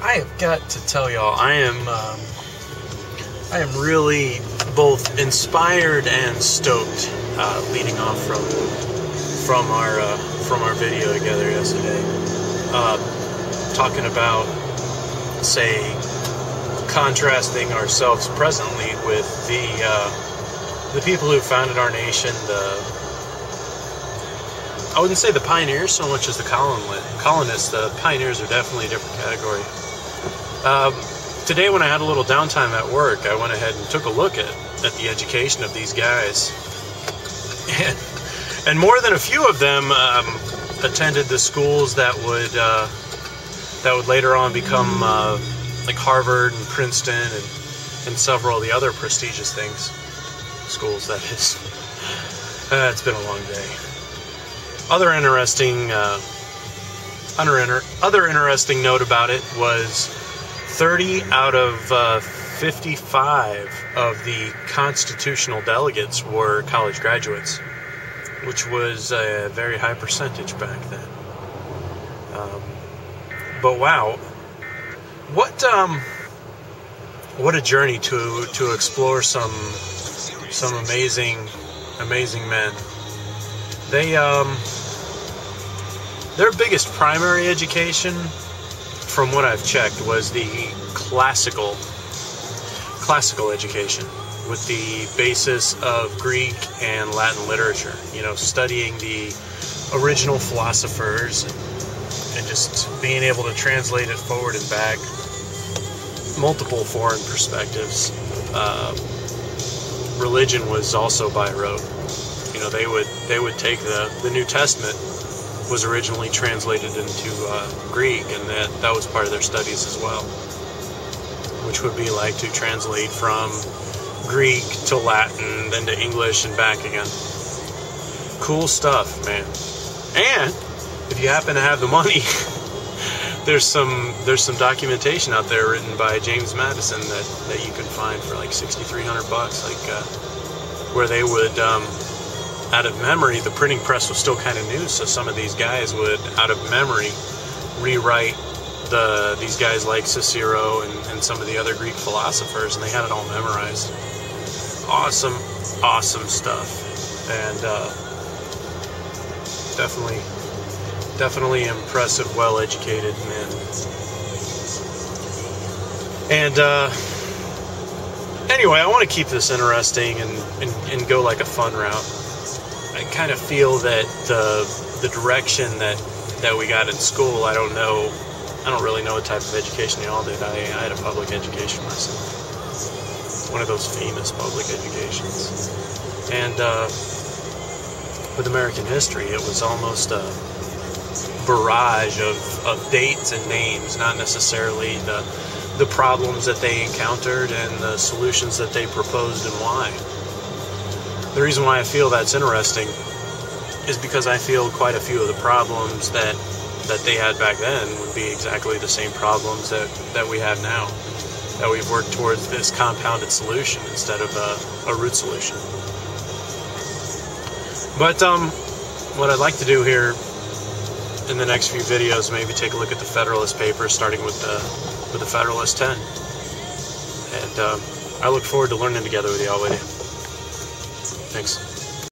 I have got to tell y'all, I am really both inspired and stoked, leading off from our video together yesterday, talking about, say, contrasting ourselves presently with the people who founded our nation. I wouldn't say the pioneers so much as the colonists. The pioneers are definitely a different category. Today, when I had a little downtime at work, I went ahead and took a look at the education of these guys, and more than a few of them attended the schools that would later on become like Harvard and Princeton and several of the other prestigious schools. That is, it's been a long day. Other interesting note about it was 30 out of 55 of the constitutional delegates were college graduates, which was a very high percentage back then. But wow, what a journey to explore some amazing men. Their biggest primary education, from what I've checked, was the classical education, with the basis of Greek and Latin literature. You know, studying the original philosophers and just being able to translate it forward and back, multiple foreign perspectives. Religion was also by rote. You know, they would take the New Testament was originally translated into Greek, and that was part of their studies as well, which would be like to translate from Greek to Latin, then to English and back again. Cool stuff, man. And if you happen to have the money, there's some documentation out there written by James Madison that you can find for like $6,300, like where they would out of memory. The printing press was still kind of new, so some of these guys would, out of memory, rewrite these guys like Cicero and some of the other Greek philosophers, and they had it all memorized. Awesome stuff, and definitely impressive, well-educated men. And anyway, I want to keep this interesting and go like a fun route. I kind of feel that the direction that we got in school, I don't really know what type of education y'all did. I had a public education myself, one of those famous public educations. And with American history, it was almost a barrage of dates and names, not necessarily the problems that they encountered and the solutions that they proposed and why. The reason why I feel that's interesting is because I feel quite a few of the problems that they had back then would be exactly the same problems that we have now, that we've worked towards this compounded solution instead of a root solution. But what I'd like to do here in the next few videos, maybe take a look at the Federalist papers, starting with the Federalist 10. And I look forward to learning together with y'all. Thanks.